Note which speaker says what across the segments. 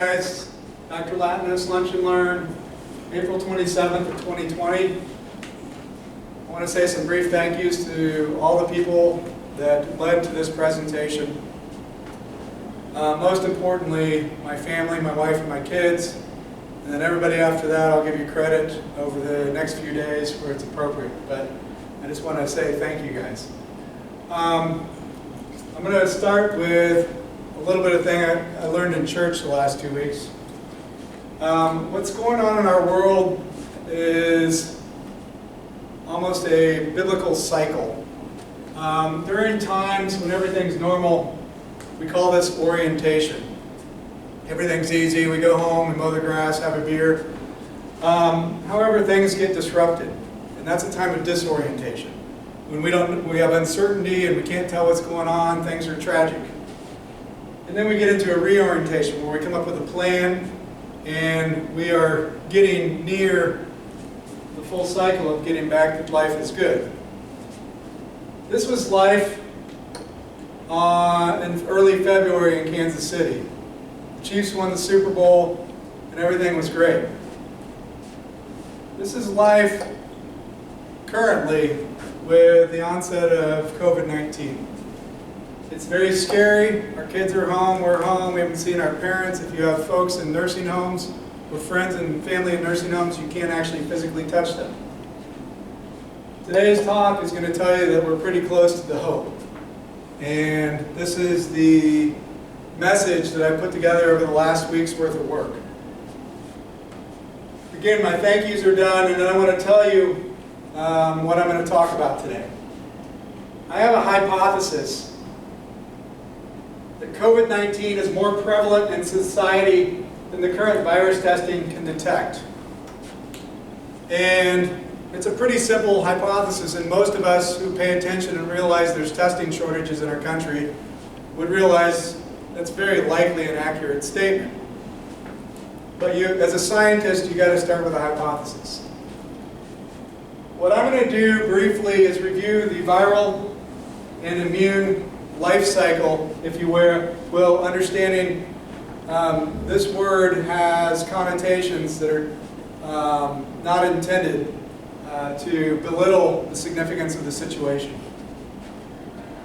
Speaker 1: Guys, Dr. Latinos Lunch and Learn, April 27th of 2020. I want to say some brief thank yous to all the people that led to this presentation. Most importantly, my family, my wife, and my kids. And then everybody after that, I'll give you credit over the next few days where it's appropriate. But I just want to say thank you guys. I'm going to start with a little bit of thing I learned in church the last 2 weeks. What's going on in our world is almost a biblical cycle. During times when everything's normal, we call this orientation. Everything's easy, we go home, we mow the grass, have a beer. However, things get disrupted, and that's a time of disorientation. When we have uncertainty and we can't tell what's going on, things are tragic. And then we get into a reorientation where we come up with a plan and we are getting near the full cycle of getting back to life is good. This was life in early February in Kansas City. The Chiefs won the Super Bowl and everything was great. This is life currently with the onset of COVID-19. It's very scary. Our kids are home, we're home, we haven't seen our parents. If you have folks in nursing homes or friends and family in nursing homes, you can't actually physically touch them. Today's talk is going to tell you that we're pretty close to the hope. And this is the message that I put together over the last week's worth of work. Again, my thank yous are done, and then I want to tell you what I'm going to talk about today. I have a hypothesis that COVID-19 is more prevalent in society than the current virus testing can detect. And it's a pretty simple hypothesis, and most of us who pay attention and realize there's testing shortages in our country would realize that's very likely an accurate statement. But as a scientist, you got to start with a hypothesis. What I'm going to do briefly is review the viral and immune life cycle, if you will, understanding this word has connotations that are not intended to belittle the significance of the situation.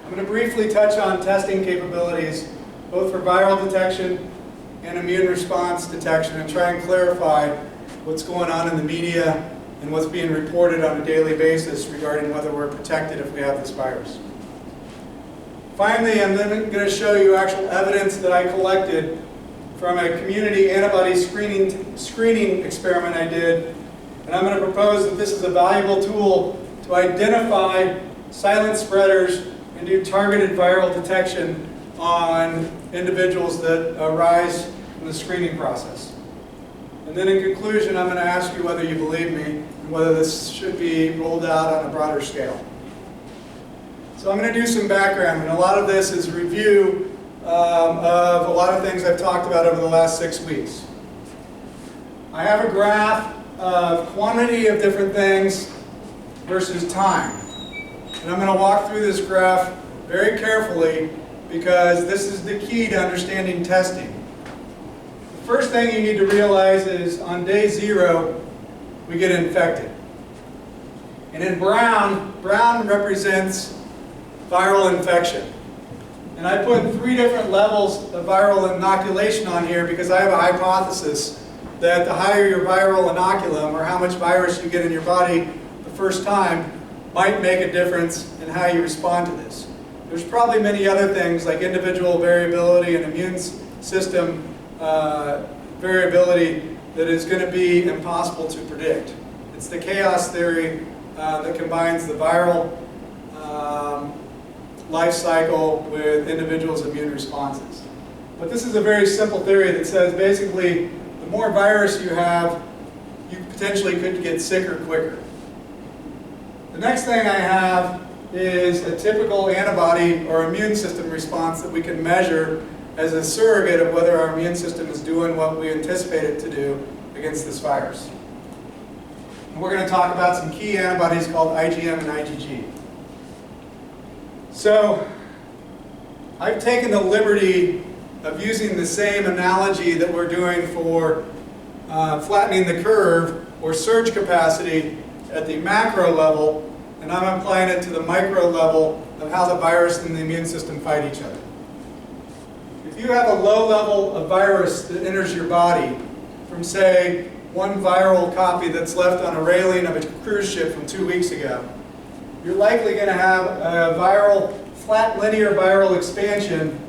Speaker 1: I'm going to briefly touch on testing capabilities, both for viral detection and immune response detection, and try and clarify what's going on in the media and what's being reported on a daily basis regarding whether we're protected if we have this virus. Finally, I'm then going to show you actual evidence that I collected from a community antibody screening experiment I did. And I'm going to propose that this is a valuable tool to identify silent spreaders and do targeted viral detection on individuals that arise from the screening process. And then in conclusion, I'm going to ask you whether you believe me and whether this should be rolled out on a broader scale. So I'm going to do some background, and a lot of this is review of a lot of things I've talked about over the last 6 weeks. I have a graph of quantity of different things versus time. And I'm going to walk through this graph very carefully because this is the key to understanding testing. The first thing you need to realize is on day 0, we get infected. And in brown represents viral infection. And I put 3 different levels of viral inoculation on here because I have a hypothesis that the higher your viral inoculum, or how much virus you get in your body the first time, might make a difference in how you respond to this. There's probably many other things like individual variability and immune system variability that is going to be impossible to predict. It's the chaos theory that combines the viral life cycle with individuals' immune responses. But this is a very simple theory that says basically the more virus you have, you potentially could get sicker quicker. The next thing I have is a typical antibody or immune system response that we can measure as a surrogate of whether our immune system is doing what we anticipate it to do against this virus. And we're going to talk about some key antibodies called IgM and IgG. So I've taken the liberty of using the same analogy that we're doing for flattening the curve or surge capacity at the macro level, and I'm applying it to the micro level of how the virus and the immune system fight each other. If you have a low level of virus that enters your body from, say, one viral copy that's left on a railing of a cruise ship from 2 weeks ago, you're likely going to have a flat linear viral expansion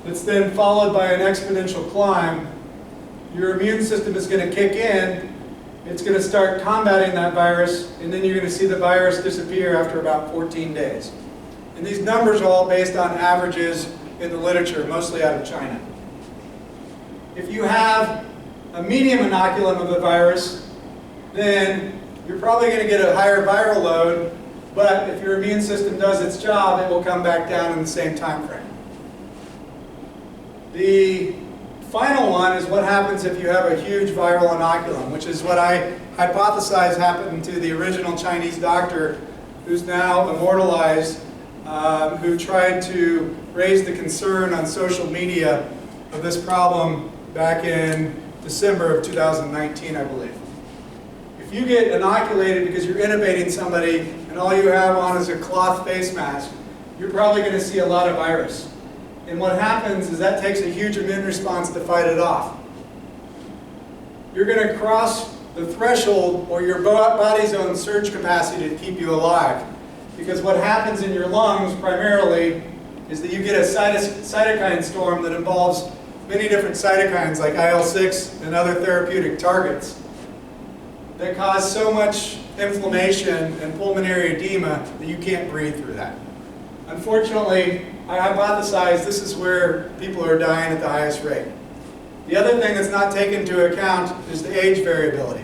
Speaker 1: that's then followed by an exponential climb. Your immune system is going to kick in, it's going to start combating that virus, and then you're going to see the virus disappear after about 14 days. And these numbers are all based on averages in the literature, mostly out of China. If you have a medium inoculum of the virus, then you're probably going to get a higher viral load, but if your immune system does its job, it will come back down in the same time frame. The final one is what happens if you have a huge viral inoculum, which is what I hypothesize happened to the original Chinese doctor who's now immortalized, who tried to raise the concern on social media of this problem back in December of 2019, I believe. If you get inoculated because you're intubating somebody and all you have on is a cloth face mask, you're probably going to see a lot of virus. And what happens is that takes a huge immune response to fight it off. You're going to cross the threshold or your body's own surge capacity to keep you alive. Because what happens in your lungs primarily is that you get a cytokine storm that involves many different cytokines like IL-6 and other therapeutic targets that cause so much inflammation and pulmonary edema that you can't breathe through that. Unfortunately, I hypothesize this is where people are dying at the highest rate. The other thing that's not taken into account is the age variability.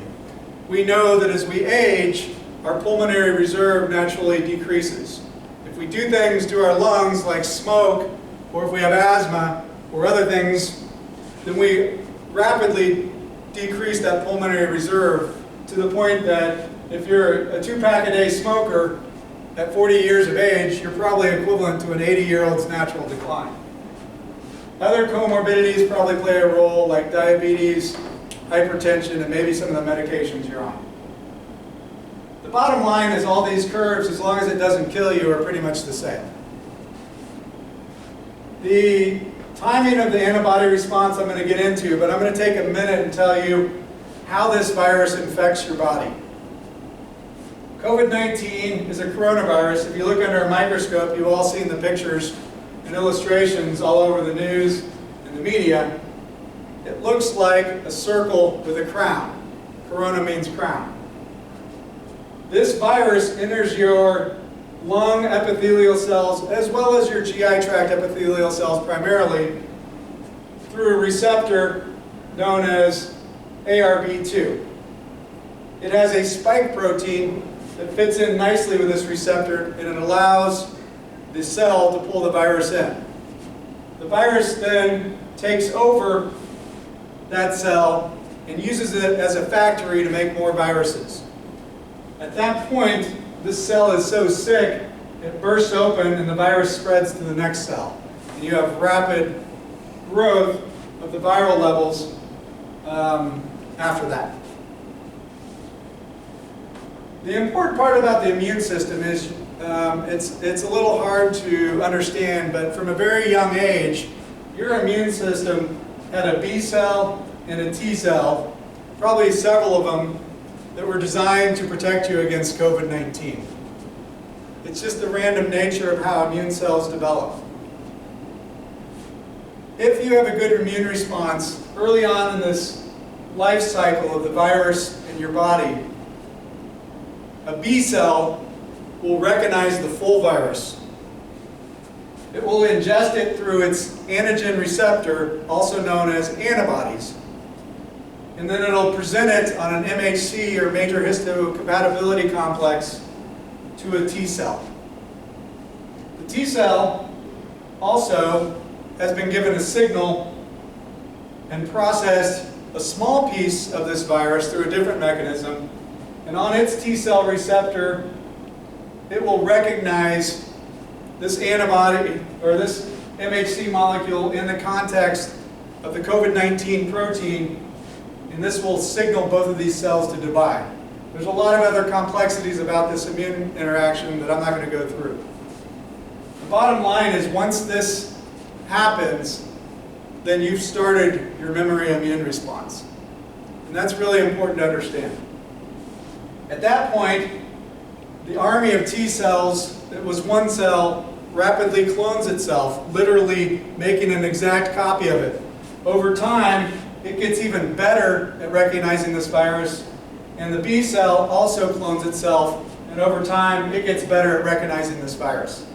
Speaker 1: We know that as we age, our pulmonary reserve naturally decreases. If we do things to our lungs like smoke, or if we have asthma, or other things, then we rapidly decrease that pulmonary reserve to the point that if you're a 2-pack-a-day smoker at 40 years of age, you're probably equivalent to an 80-year-old's natural decline. Other comorbidities probably play a role, like diabetes, hypertension, and maybe some of the medications you're on. The bottom line is all these curves, as long as it doesn't kill you, are pretty much the same. The timing of the antibody response I'm going to get into, but I'm going to take a minute and tell you how this virus infects your body. COVID-19 is a coronavirus. If you look under a microscope, you've all seen the pictures and illustrations all over the news and the media. It looks like a circle with a crown. Corona means crown. This virus enters your lung epithelial cells as well as your GI tract epithelial cells primarily through a receptor known as ARB2. It has a spike protein that fits in nicely with this receptor, and it allows the cell to pull the virus in. The virus then takes over that cell and uses it as a factory to make more viruses. At that point, this cell is so sick, it bursts open and the virus spreads to the next cell. And you have rapid growth of the viral levels after that. The important part about the immune system is it's a little hard to understand, but from a very young age, your immune system had a B cell and a T cell, probably several of them, that were designed to protect you against COVID-19. It's just the random nature of how immune cells develop. If you have a good immune response early on in this life cycle of the virus in your body, a B cell will recognize the full virus. It will ingest it through its antigen receptor, also known as antibodies. And then it'll present it on an MHC, or major histocompatibility complex, to a T cell. The T cell also has been given a signal and processed a small piece of this virus through a different mechanism, and on its T cell receptor, it will recognize this antibody, or this MHC molecule in the context of the COVID-19 protein, and this will signal both of these cells to divide. There's a lot of other complexities about this immune interaction that I'm not going to go through. The bottom line is once this happens, then you've started your memory immune response. And that's really important to understand. At that point, the army of T cells that was one cell rapidly clones itself, literally making an exact copy of it. Over time, it gets even better at recognizing this virus, and the B cell also clones itself, and over time, it gets better at recognizing this virus.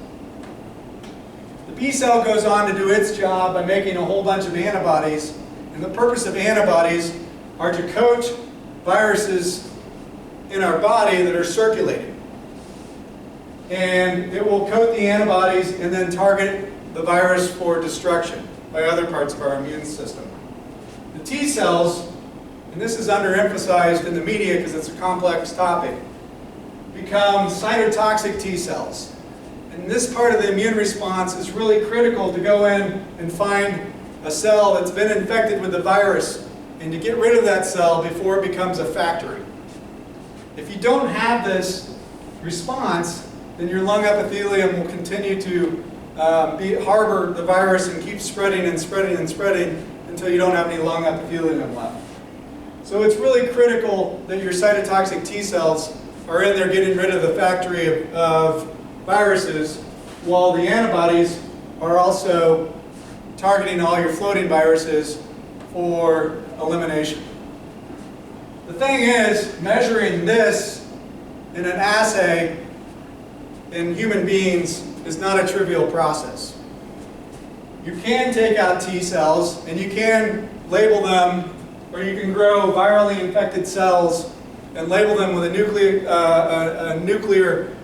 Speaker 1: The B cell goes on to do its job by making a whole bunch of antibodies, and the purpose of antibodies are to coat viruses in our body that are circulating. And it will coat the antibodies and then target the virus for destruction by other parts of our immune system. The T cells, and this is underemphasized in the media because it's a complex topic, become cytotoxic T cells. And this part of the immune response is really critical to go in and find a cell that's been infected with the virus and to get rid of that cell before it becomes a factory. If you don't have this response, then your lung epithelium will continue to harbor the virus and keep spreading and spreading and spreading until you don't have any lung epithelium left. So it's really critical that your cytotoxic T cells are in there getting rid of the factory of viruses, while the antibodies are also targeting all your floating viruses for elimination. The thing is, measuring this in an assay in human beings is not a trivial process. You can take out T cells and you can label them, or you can grow virally infected cells and label them with a nuclear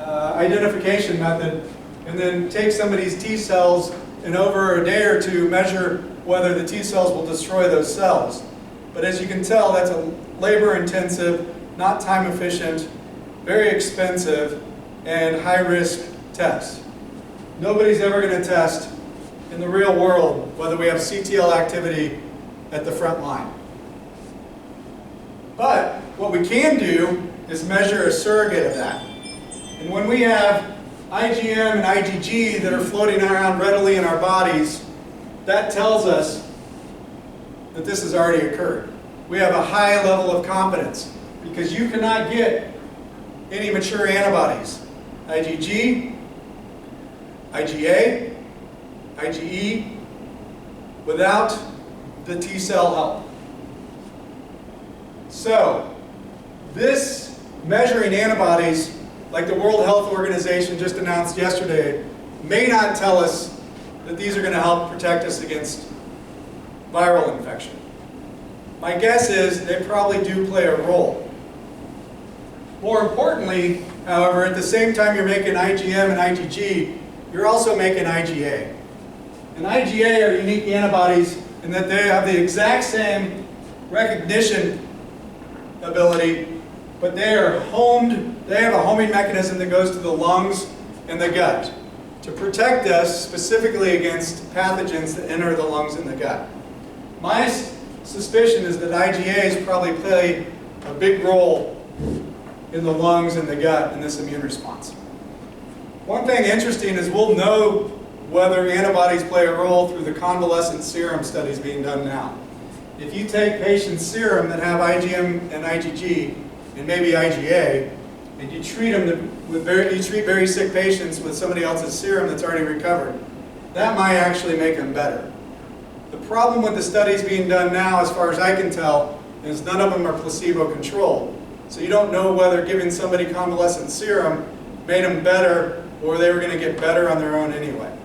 Speaker 1: identification method, and then take some of these T cells and over a day or two measure whether the T cells will destroy those cells. But as you can tell, that's a labor-intensive, not time-efficient, very expensive, and high-risk test. Nobody's ever going to test in the real world whether we have CTL activity at the front line. But what we can do is measure a surrogate of that. And when we have IgM and IgG that are floating around readily in our bodies, that tells us that this has already occurred. We have a high level of confidence because you cannot get any mature antibodies, IgG, IgA, IgE, without the T cell help. So, this measuring antibodies, like the World Health Organization just announced yesterday, may not tell us that these are going to help protect us against viral infection. My guess is they probably do play a role. More importantly, however, at the same time you're making IgM and IgG, you're also making IgA. And IgA are unique antibodies in that they have the exact same recognition ability, but they have a homing mechanism that goes to the lungs and the gut to protect us specifically against pathogens that enter the lungs and the gut. My suspicion is that IgAs probably play a big role in the lungs and the gut in this immune response. One thing interesting is we'll know whether antibodies play a role through the convalescent serum studies being done now. If you take patients' serum that have IgM and IgG and maybe IgA, and you treat very sick patients with somebody else's serum that's already recovered, that might actually make them better. The problem with the studies being done now, as far as I can tell, is none of them are placebo-controlled. So you don't know whether giving somebody convalescent serum made them better or they were going to get better on their own anyway.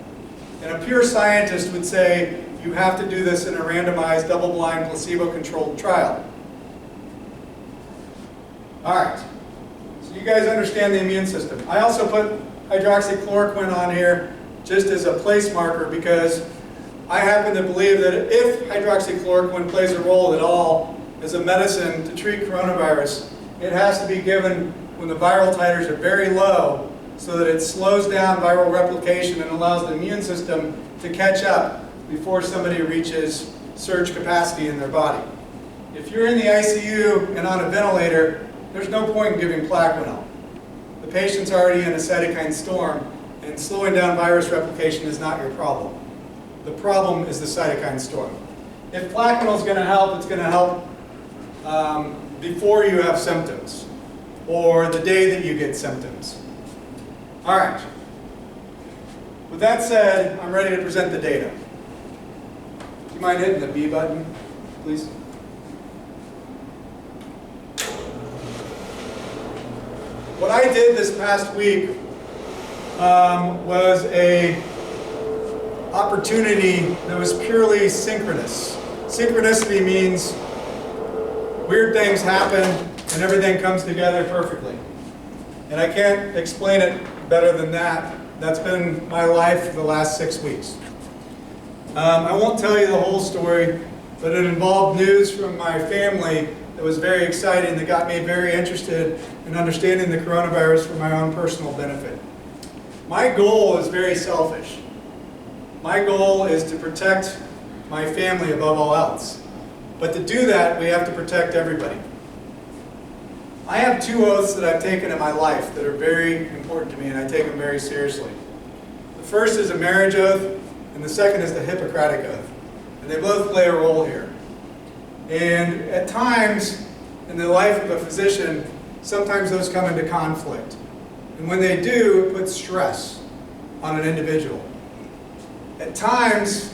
Speaker 1: And a pure scientist would say you have to do this in a randomized, double-blind, placebo-controlled trial. All right. So you guys understand the immune system. I also put hydroxychloroquine on here just as a place marker because I happen to believe that if hydroxychloroquine plays a role at all as a medicine to treat coronavirus, it has to be given when the viral titers are very low so that it slows down viral replication and allows the immune system to catch up before somebody reaches surge capacity in their body. If you're in the ICU and on a ventilator, there's no point in giving Plaquenil. The patient's already in a cytokine storm, and slowing down virus replication is not your problem. The problem is the cytokine storm. If Plaquenil is going to help, it's going to help before you have symptoms, or the day that you get symptoms. All right. With that said, I'm ready to present the data. Do you mind hitting the B button, please? What I did this past week was an opportunity that was purely synchronous. Synchronicity means weird things happen and everything comes together perfectly. And I can't explain it better than that. That's been my life for the last 6 weeks. I won't tell you the whole story, but it involved news from my family that was very exciting, that got me very interested in understanding the coronavirus for my own personal benefit. My goal is very selfish. My goal is to protect my family above all else. But to do that, we have to protect everybody. I have 2 oaths that I've taken in my life that are very important to me, and I take them very seriously. The first is a marriage oath, and the second is the Hippocratic oath. And they both play a role here. And at times, in the life of a physician, sometimes those come into conflict. And when they do, it puts stress on an individual. At times,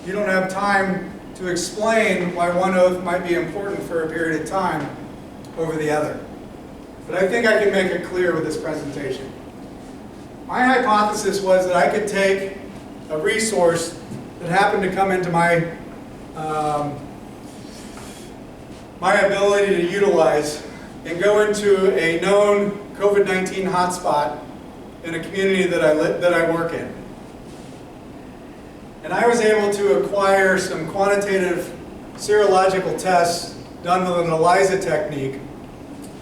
Speaker 1: you don't have time to explain why one oath might be important for a period of time over the other. But I think I can make it clear with this presentation. My hypothesis was that I could take a resource that happened to come into my ability to utilize and go into a known COVID-19 hotspot in a community that I work in. And I was able to acquire some quantitative serological tests done with an ELISA technique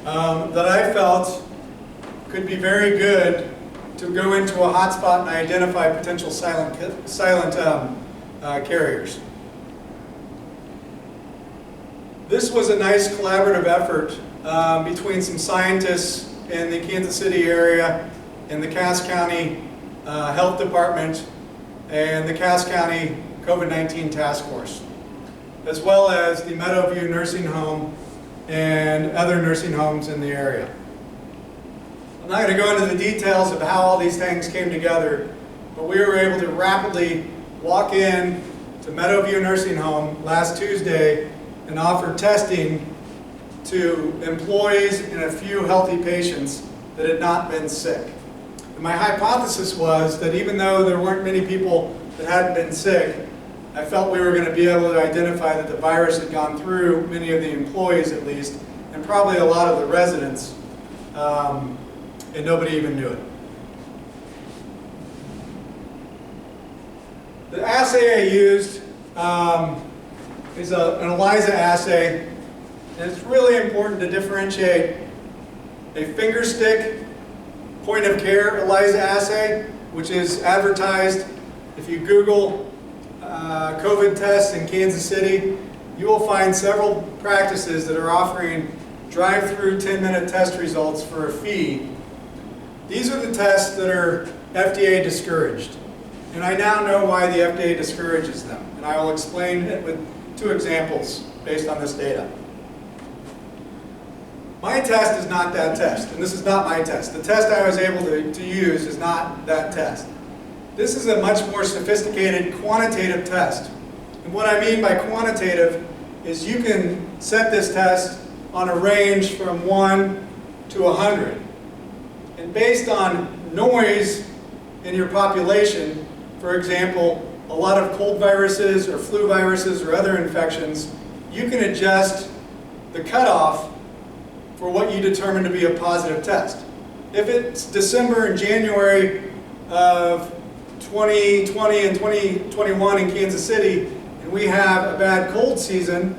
Speaker 1: that I felt could be very good to go into a hotspot and identify potential silent carriers. This was a nice collaborative effort between some scientists in the Kansas City area, in the Cass County Health Department, and the Cass County COVID-19 Task Force, as well as the Meadowview Nursing Home and other nursing homes in the area. I'm not going to go into the details of how all these things came together, but we were able to rapidly walk in to Meadowview Nursing Home last Tuesday and offer testing to employees and a few healthy patients that had not been sick. And my hypothesis was that even though there weren't many people that hadn't been sick, I felt we were going to be able to identify that the virus had gone through many of the employees at least, and probably a lot of the residents, and nobody even knew it. The assay I used is an ELISA assay, and it's really important to differentiate a finger stick point of care ELISA assay, which is advertised. If you Google COVID tests in Kansas City, you will find several practices that are offering drive-through 10-minute test results for a fee. These are the tests that are FDA discouraged. And I now know why the FDA discourages them. And I will explain it with 2 examples based on this data. My test is not that test, and this is not my test. The test I was able to use is not that test. This is a much more sophisticated quantitative test. And what I mean by quantitative is you can set this test on a range from 1 to 100. And based on noise in your population, for example, a lot of cold viruses or flu viruses or other infections, you can adjust the cutoff for what you determine to be a positive test. If it's December and January of 2020 and 2021 in Kansas City, and we have a bad cold season,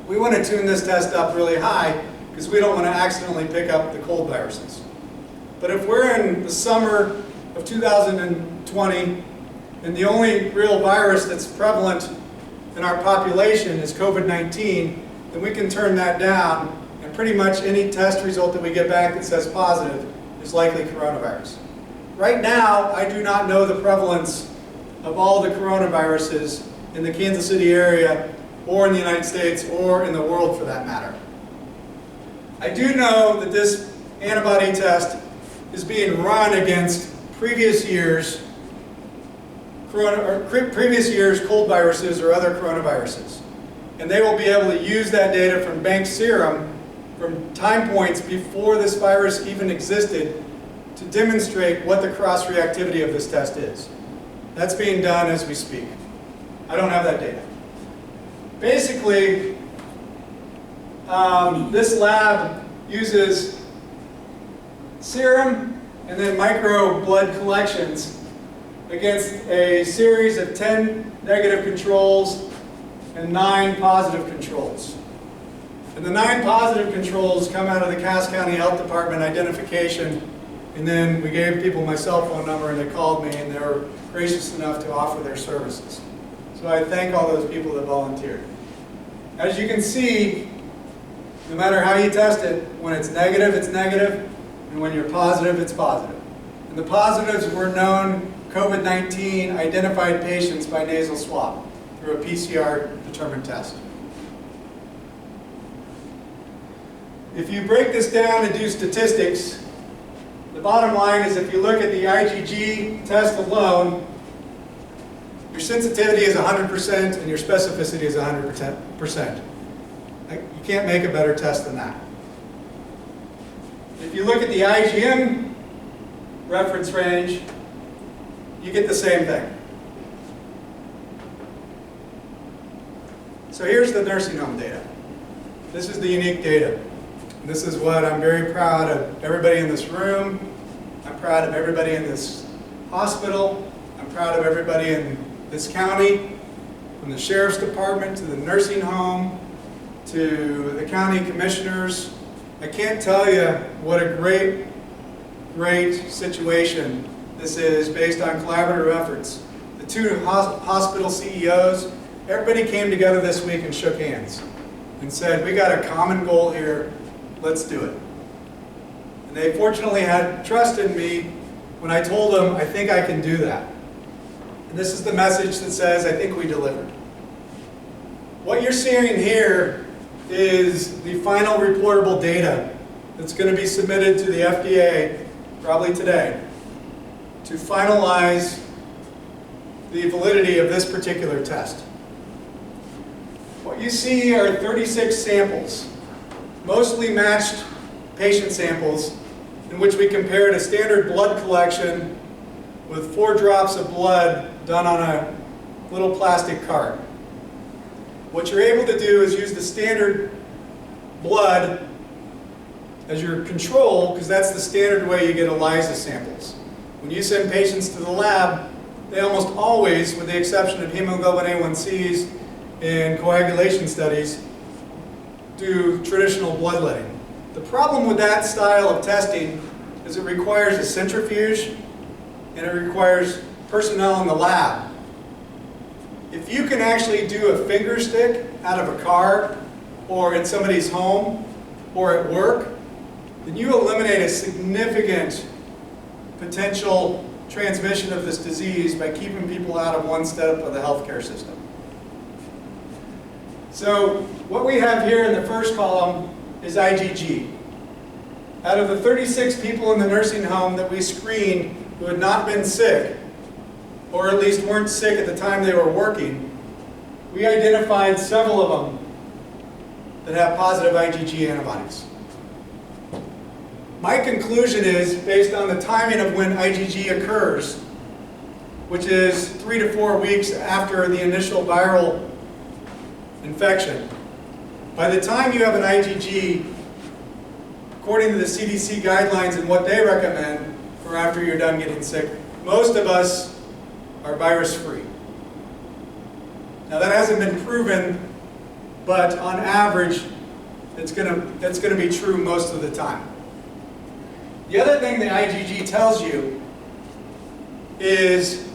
Speaker 1: we want to tune this test up really high because we don't want to accidentally pick up the cold viruses. But if we're in the summer of 2020, and the only real virus that's prevalent in our population is COVID-19, then we can turn that down, and pretty much any test result that we get back that says positive is likely coronavirus. Right now, I do not know the prevalence of all the coronaviruses in the Kansas City area, or in the United States, or in the world for that matter. I do know that this antibody test is being run against previous years cold viruses or other coronaviruses. And they will be able to use that data from bank serum from time points before this virus even existed to demonstrate what the cross-reactivity of this test is. That's being done as we speak. I don't have that data. Basically, this lab uses serum and then micro blood collections against a series of 10 negative controls and 9 positive controls. And the 9 positive controls come out of the Cass County Health Department identification, and then we gave people my cell phone number and they called me and they were gracious enough to offer their services. So I thank all those people that volunteered. As you can see, no matter how you test it, when it's negative, and when you're positive, it's positive. And the positives were known COVID-19 identified patients by nasal swab through a PCR-determined test. If you break this down and do statistics, the bottom line is if you look at the IgG test alone, your sensitivity is 100% and your specificity is 100%. You can't make a better test than that. If you look at the IgM reference range, you get the same thing. So here's the nursing home data. This is the unique data. This is what I'm very proud of everybody in this room. I'm proud of everybody in this hospital. I'm proud of everybody in this county, from the sheriff's department to the nursing home to the county commissioners. I can't tell you what a great situation this is based on collaborative efforts. The 2 hospital CEOs, everybody came together this week and shook hands and said, we got a common goal here, let's do it. And they fortunately had trust in me when I told them, I think I can do that. And this is the message that says, I think we delivered. What you're seeing here is the final reportable data that's going to be submitted to the FDA, probably today, to finalize the validity of this particular test. What you see are 36 samples, mostly matched patient samples, in which we compared a standard blood collection with 4 drops of blood done on a little plastic cart. What you're able to do is use the standard blood as your control, because that's the standard way you get ELISA samples. When you send patients to the lab, they almost always, with the exception of hemoglobin A1Cs and coagulation studies, do traditional bloodletting. The problem with that style of testing is it requires a centrifuge and it requires personnel in the lab. If you can actually do a finger stick out of a car or in somebody's home or at work, then you eliminate a significant potential transmission of this disease by keeping people out of one step of the healthcare system. So what we have here in the first column is IgG. Out of the 36 people in the nursing home that we screened who had not been sick, or at least weren't sick at the time they were working, we identified several of them that have positive IgG antibodies. My conclusion is, based on the timing of when IgG occurs, which is 3 to 4 weeks after the initial viral infection, by the time you have an IgG, according to the CDC guidelines and what they recommend for after you're done getting sick, most of us are virus-free. Now that hasn't been proven, but on average, that's going to be true most of the time. The other thing the IgG tells you is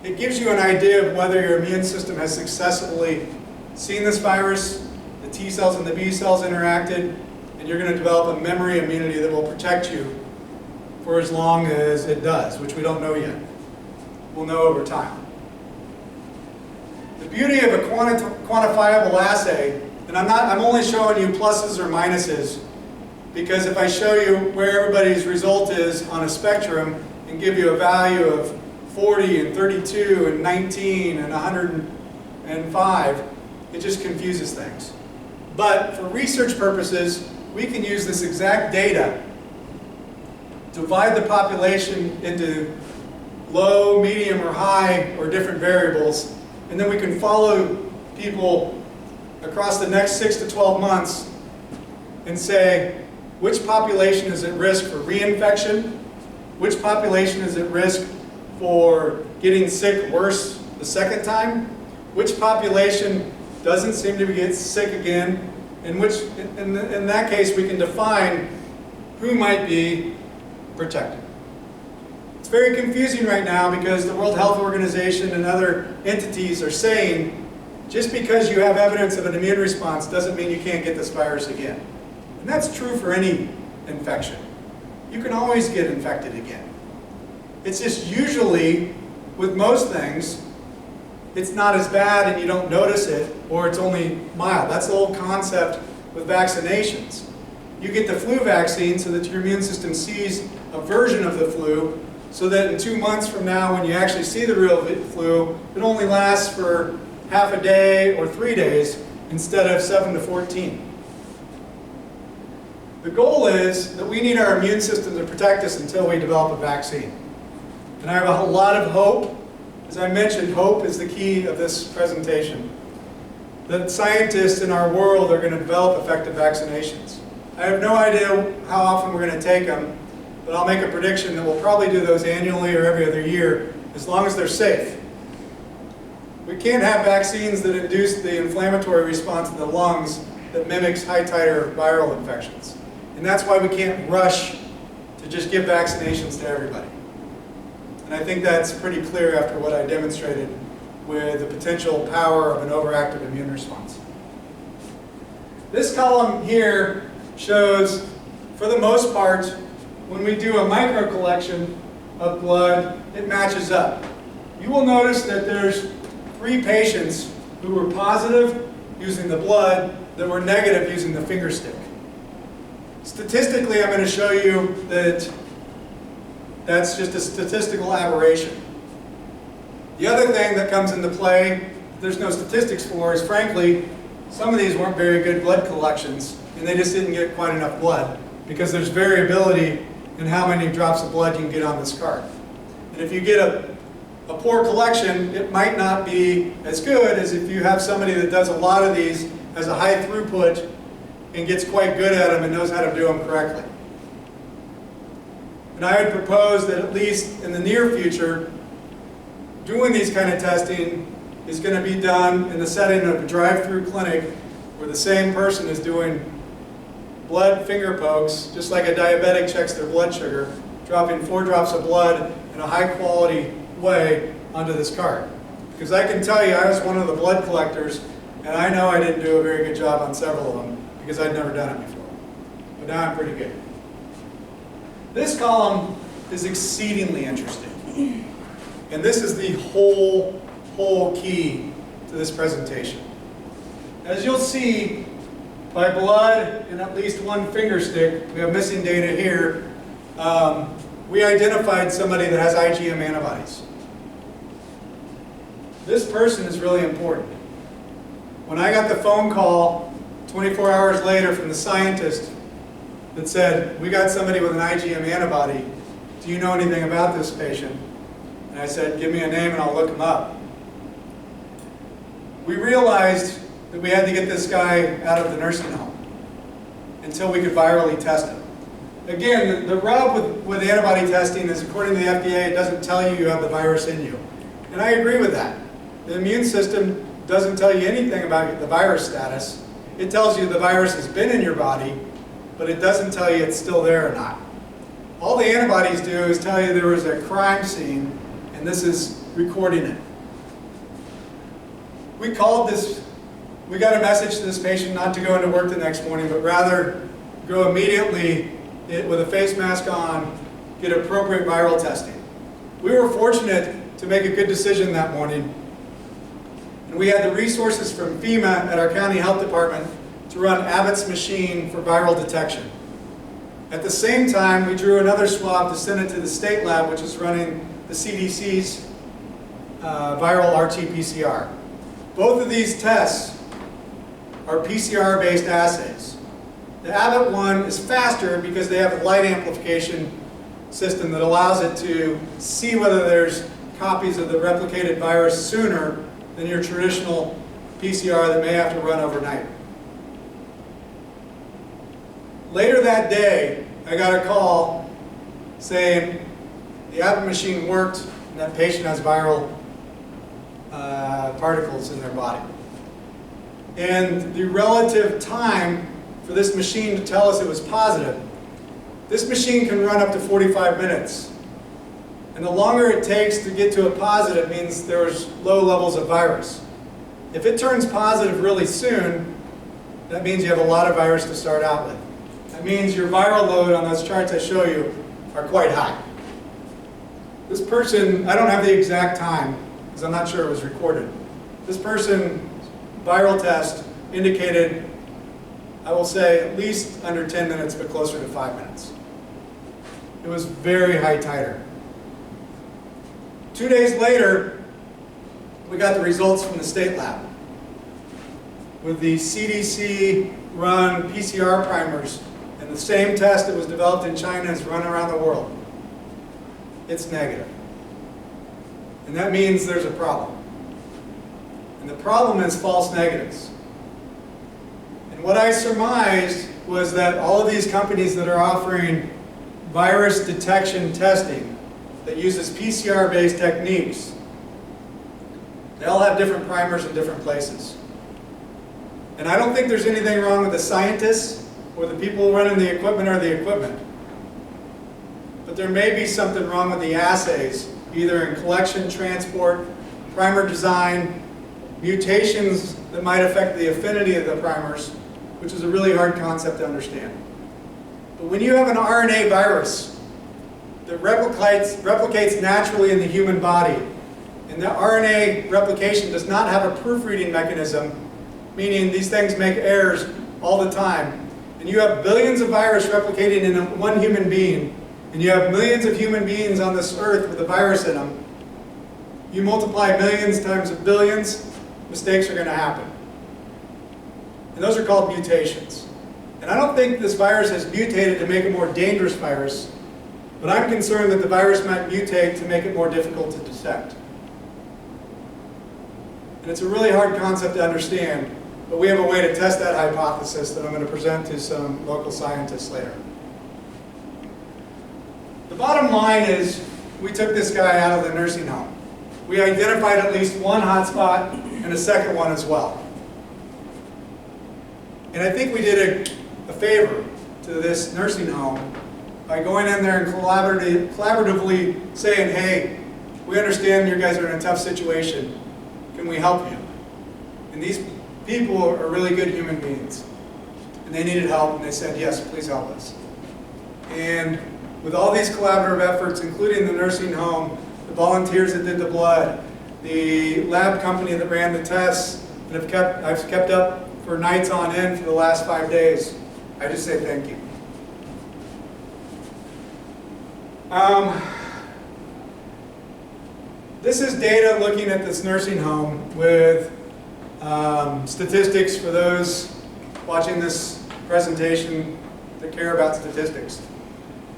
Speaker 1: it gives you an idea of whether your immune system has successfully seen this virus, the T cells and the B cells interacted, and you're going to develop a memory immunity that will protect you for as long as it does, which we don't know yet. We'll know over time. The beauty of a quantifiable assay, and I'm only showing you pluses or minuses, because if I show you where everybody's result is on a spectrum and give you a value of 40 and 32 and 19 and 105, it just confuses things. But for research purposes, we can use this exact data, divide the population into low, medium, or high, or different variables, and then we can follow people across the next 6 to 12 months and say, which population is at risk for reinfection? Which population is at risk for getting sick worse the second time? Which population doesn't seem to get sick again? In that case, we can define who might be protected. It's very confusing right now because the World Health Organization and other entities are saying just because you have evidence of an immune response doesn't mean you can't get this virus again. And that's true for any infection. You can always get infected again. It's just usually, with most things, it's not as bad and you don't notice it, or it's only mild. That's the whole concept with vaccinations. You get the flu vaccine so that your immune system sees a version of the flu, so that in 2 months from now, when you actually see the real flu, it only lasts for half a day or 3 days instead of 7 to 14. The goal is that we need our immune system to protect us until we develop a vaccine. And I have a lot of hope. As I mentioned, hope is the key of this presentation. That scientists in our world are going to develop effective vaccinations. I have no idea how often we're going to take them, but I'll make a prediction that we'll probably do those annually or every other year, as long as they're safe. We can't have vaccines that induce the inflammatory response in the lungs that mimics high-titer viral infections. And that's why we can't rush to just give vaccinations to everybody. And I think that's pretty clear after what I demonstrated with the potential power of an overactive immune response. This column here shows, for the most part, when we do a micro collection of blood, it matches up. You will notice that there's 3 patients who were positive using the blood that were negative using the finger stick. Statistically, I'm going to show you that that's just a statistical aberration. The other thing that comes into play, there's no statistics for, is frankly, some of these weren't very good blood collections, and they just didn't get quite enough blood, because there's variability in how many drops of blood you can get on this card. And if you get a poor collection, it might not be as good as if you have somebody that does a lot of these, has a high throughput, and gets quite good at them and knows how to do them correctly. And I would propose that at least in the near future, doing these kind of testing is going to be done in the setting of a drive-through clinic where the same person is doing blood finger pokes, just like a diabetic checks their blood sugar, dropping 4 drops of blood in a high-quality way onto this card. Because I can tell you, I was one of the blood collectors, and I know I didn't do a very good job on several of them because I'd never done it before. But now I'm pretty good. This column is exceedingly interesting. And this is the whole key to this presentation. As you'll see, by blood and at least 1 finger stick, we have missing data here, we identified somebody that has IgM antibodies. This person is really important. When I got the phone call 24 hours later from the scientist that said, we got somebody with an IgM antibody, do you know anything about this patient? And I said, give me a name and I'll look him up. We realized that we had to get this guy out of the nursing home until we could virally test him. Again, the rub with antibody testing is, according to the FDA, it doesn't tell you you have the virus in you. And I agree with that. The immune system doesn't tell you anything about the virus status. It tells you the virus has been in your body, but it doesn't tell you it's still there or not. All the antibodies do is tell you there was a crime scene, and this is recording it. We got a message to this patient not to go into work the next morning, but rather go immediately with a face mask on, get appropriate viral testing. We were fortunate to make a good decision that morning, and we had the resources from FEMA at our county health department to run Abbott's machine for viral detection. At the same time, we drew another swab to send it to the state lab, which is running the CDC's viral RT-PCR. Both of these tests are PCR-based assays. The Abbott one is faster because they have a light amplification system that allows it to see whether there's copies of the replicated virus sooner than your traditional PCR that may have to run overnight. Later that day, I got a call saying the Abbott machine worked and that patient has viral particles in their body. And the relative time for this machine to tell us it was positive, this machine can run up to 45 minutes. And the longer it takes to get to a positive means there's low levels of virus. If it turns positive really soon, that means you have a lot of virus to start out with. That means your viral load on those charts I show you are quite high. This person, I don't have the exact time because I'm not sure it was recorded. This person's viral test indicated, I will say, at least under 10 minutes, but closer to 5 minutes. It was very high titer. 2 days later, we got the results from the state lab. With the CDC-run PCR primers and the same test that was developed in China is run around the world. It's negative. And that means there's a problem. And the problem is false negatives. And what I surmised was that all of these companies that are offering virus detection testing that uses PCR-based techniques, they all have different primers in different places. And I don't think there's anything wrong with the scientists or the people running the equipment or the equipment. But there may be something wrong with the assays, either in collection, transport, primer design, mutations that might affect the affinity of the primers, which is a really hard concept to understand. But when you have an RNA virus that replicates naturally in the human body, and that RNA replication does not have a proofreading mechanism, meaning these things make errors all the time, and you have billions of virus replicating in one human being, and you have millions of human beings on this earth with a virus in them, you multiply millions times a billions, mistakes are going to happen. And those are called mutations. And I don't think this virus has mutated to make it a more dangerous virus, but I'm concerned that the virus might mutate to make it more difficult to detect. And it's a really hard concept to understand, but we have a way to test that hypothesis that I'm going to present to some local scientists later. The bottom line is we took this guy out of the nursing home. We identified at least one hotspot and a second one as well. And I think we did a favor to this nursing home by going in there and collaboratively saying, hey, we understand you guys are in a tough situation. Can we help you? And these people are really good human beings. And they needed help, and they said, yes, please help us. And with all these collaborative efforts, including the nursing home, the volunteers that did the blood, the lab company that ran the tests, and I've kept up for nights on end for the last 5 days, I just say thank you. This is data looking at this nursing home with statistics for those watching this presentation that care about statistics.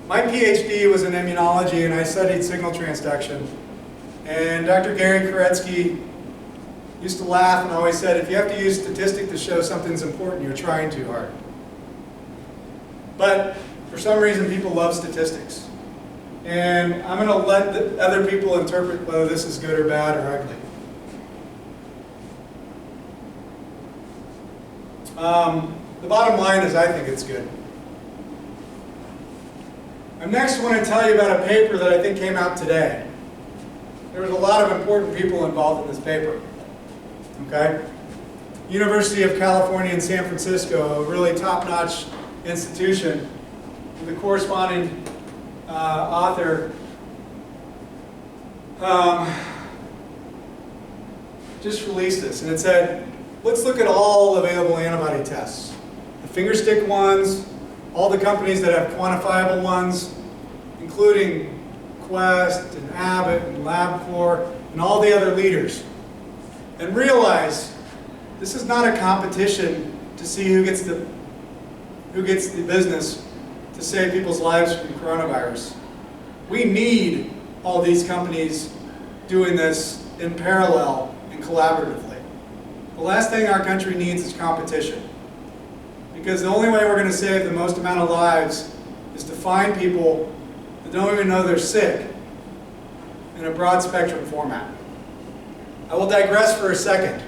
Speaker 1: My PhD was in immunology, and I studied signal transduction. And Dr. Gary Koretsky used to laugh and always said, if you have to use statistics to show something's important, you're trying too hard. But for some reason, people love statistics. And I'm going to let other people interpret whether this is good or bad or ugly. The bottom line is I think it's good. I next want to tell you about a paper that I think came out today. There was a lot of important people involved in this paper. Okay? University of California in San Francisco, a really top-notch institution, with a corresponding author just released this, and it said, let's look at all available antibody tests. The fingerstick ones, all the companies that have quantifiable ones, including Quest and Abbott and LabCorp and all the other leaders. And realize this is not a competition to see who gets the business to save people's lives from coronavirus. We need all these companies doing this in parallel and collaboratively. The last thing our country needs is competition. Because the only way we're going to save the most amount of lives is to find people that don't even know they're sick in a broad spectrum format. I will digress for a second.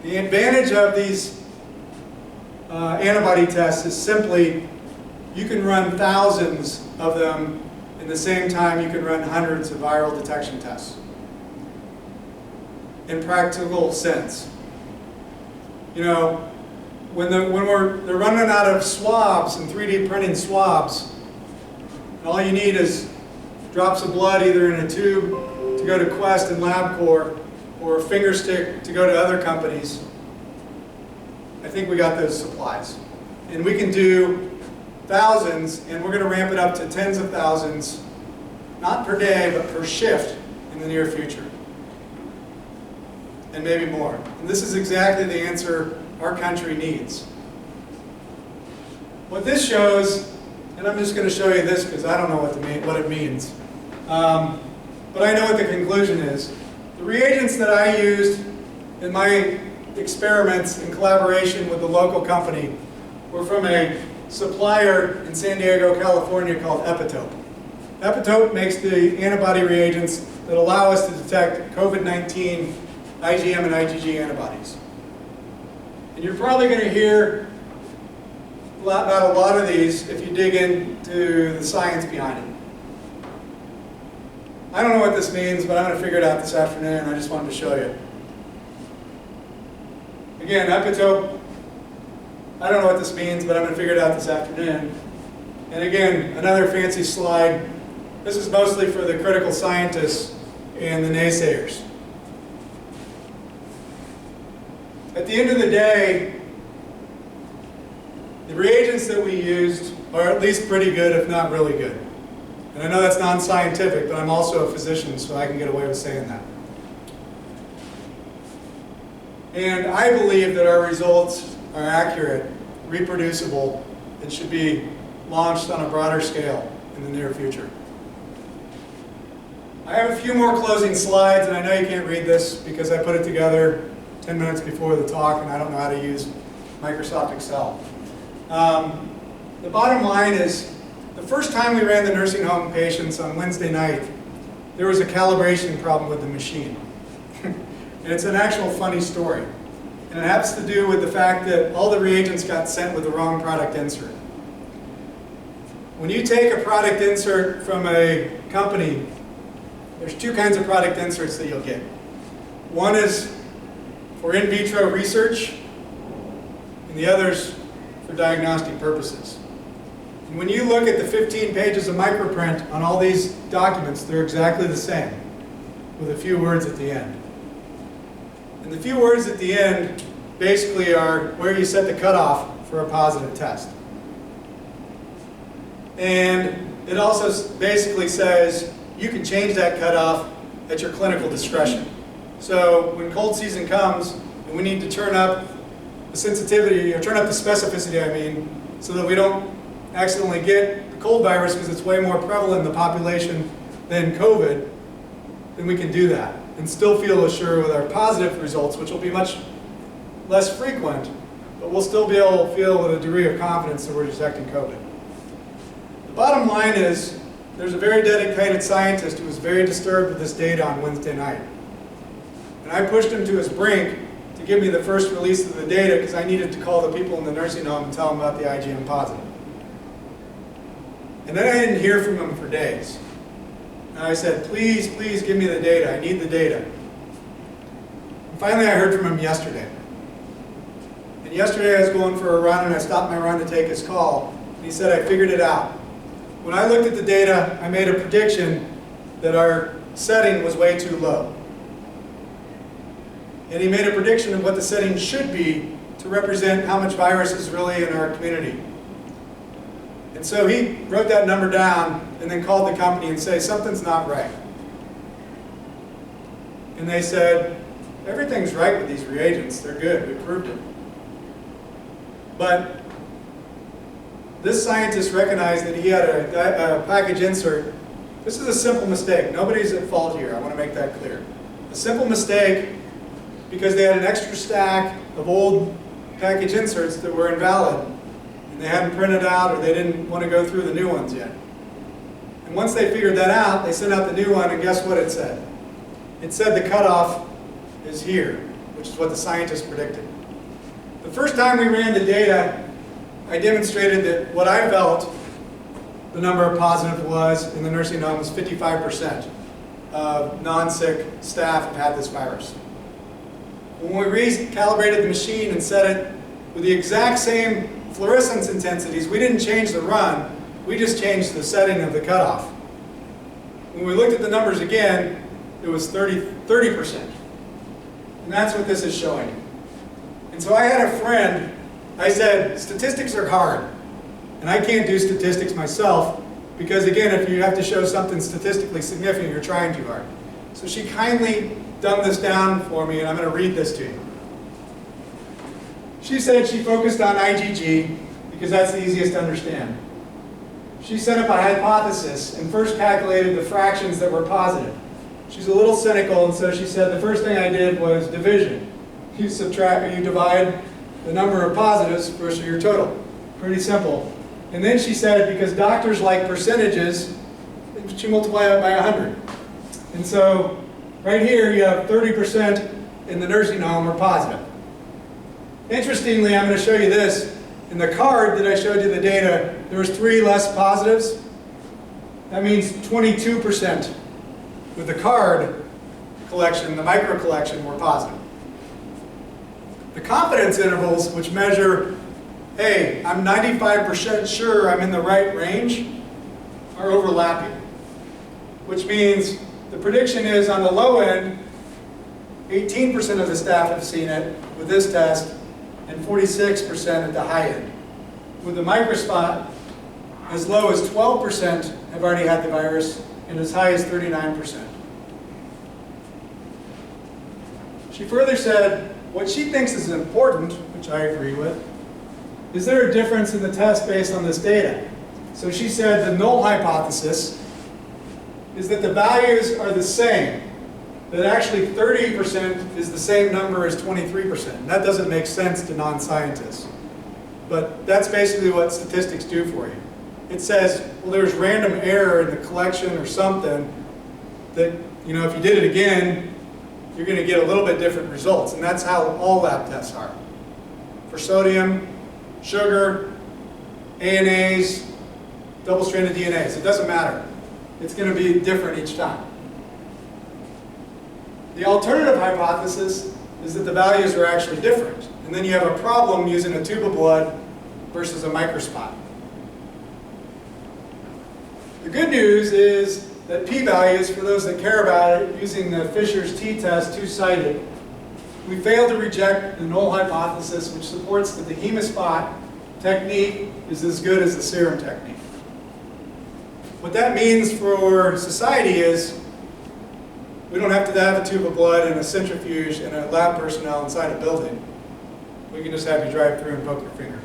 Speaker 1: The advantage of these antibody tests is simply you can run thousands of them in the same time you can run hundreds of viral detection tests. In practical sense. You know, when they're running out of swabs and 3D printing swabs, and all you need is drops of blood either in a tube to go to Quest and LabCorp, or a finger stick to go to other companies, I think we got those supplies. And we can do thousands, and we're going to ramp it up to tens of thousands, not per day, but per shift in the near future. And maybe more. And this is exactly the answer our country needs. What this shows, and I'm just going to show you this because I don't know what it means, but I know what the conclusion is. The reagents that I used in my experiments in collaboration with the local company were from a supplier in San Diego, California called Epitope. Epitope makes the antibody reagents that allow us to detect COVID-19 IgM and IgG antibodies. And you're probably going to hear about a lot of these if you dig into the science behind it. I don't know what this means, but I'm going to figure it out this afternoon. I just wanted to show you. Again, Epitope, I don't know what this means, but I'm going to figure it out this afternoon. And again, another fancy slide. This is mostly for the critical scientists and the naysayers. At the end of the day, the reagents that we used are at least pretty good, if not really good. And I know that's non-scientific, but I'm also a physician, so I can get away with saying that. And I believe that our results are accurate, reproducible, and should be launched on a broader scale in the near future. I have a few more closing slides, and I know you can't read this because I put it together 10 minutes before the talk, and I don't know how to use Microsoft Excel. The bottom line is, the first time we ran the nursing home patients on Wednesday night, there was a calibration problem with the machine. And it's an actual funny story. And it has to do with the fact that all the reagents got sent with the wrong product insert. When you take a product insert from a company, there's two kinds of product inserts that you'll get. One is for in vitro research, and the other's for diagnostic purposes. And when you look at the 15 pages of microprint on all these documents, they're exactly the same, with a few words at the end. And the few words at the end basically are where you set the cutoff for a positive test. And it also basically says you can change that cutoff at your clinical discretion. So when cold season comes and we need to turn up the sensitivity, or turn up the specificity, I mean, so that we don't accidentally get the cold virus because it's way more prevalent in the population than COVID, then we can do that and still feel assured with our positive results, which will be much less frequent, but we'll still be able to feel with a degree of confidence that we're detecting COVID. The bottom line is, there's a very dedicated scientist who was very disturbed with this data on Wednesday night. And I pushed him to his brink to give me the first release of the data because I needed to call the people in the nursing home and tell them about the IgM positive. And then I didn't hear from him for days. And I said, please, please give me the data. I need the data. And finally, I heard from him yesterday. And yesterday I was going for a run, and I stopped my run to take his call. And he said, I figured it out. When I looked at the data, I made a prediction that our setting was way too low. And he made a prediction of what the setting should be to represent how much virus is really in our community. And so he wrote that number down and then called the company and said, something's not right. And they said, everything's right with these reagents. They're good. We proved it. But this scientist recognized that he had a package insert. This is a simple mistake. Nobody's at fault here. I want to make that clear. A simple mistake because they had an extra stack of old package inserts that were invalid. And they hadn't printed out, or they didn't want to go through the new ones yet. And once they figured that out, they sent out the new one, and guess what it said? It said the cutoff is here, which is what the scientists predicted. The first time we ran the data, I demonstrated that what I felt the number of positive was in the nursing home was 55% of non-sick staff have had this virus. When we recalibrated the machine and set it with the exact same fluorescence intensities, we didn't change the run, we just changed the setting of the cutoff. When we looked at the numbers again, it was 30%. And that's what this is showing. And so I had a friend, I said, statistics are hard. And I can't do statistics myself, because again, if you have to show something statistically significant, you're trying too hard. So she kindly dumbed this down for me, and I'm going to read this to you. She said she focused on IgG because that's the easiest to understand. She set up a hypothesis and first calculated the fractions that were positive. She's a little cynical, and so she said the first thing I did was division. You divide the number of positives versus your total. Pretty simple. And then she said, because doctors like percentages, she multiplied it by 100. And so right here you have 30% in the nursing home are positive. Interestingly, I'm going to show you this. In the card that I showed you the data, there was 3 less positives. That means 22% with the card collection, the micro collection, were positive. The confidence intervals, which measure, hey, I'm 95% sure I'm in the right range, are overlapping. Which means the prediction is on the low end, 18% of the staff have seen it with this test, and 46% at the high end. With the microspot, as low as 12% have already had the virus, and as high as 39%. She further said, what she thinks is important, which I agree with, is there a difference in the test based on this data? So she said the null hypothesis is that the values are the same, that actually 30% is the same number as 23%. That doesn't make sense to non-scientists. But that's basically what statistics do for you. It says, well, there's random error in the collection or something that, you know, if you did it again, you're going to get a little bit different results. And that's how all lab tests are. For sodium, sugar, ANAs, double-stranded DNAs, it doesn't matter. It's going to be different each time. The alternative hypothesis is that the values are actually different. And then you have a problem using a tube of blood versus a microspot. The good news is that p-values, for those that care about it, using the Fisher's t-test, two-sided, we failed to reject the null hypothesis, which supports that the hemaspot technique is as good as the serum technique. What that means for society is we don't have to have a tube of blood and a centrifuge and a lab personnel inside a building. We can just have you drive through and poke your finger.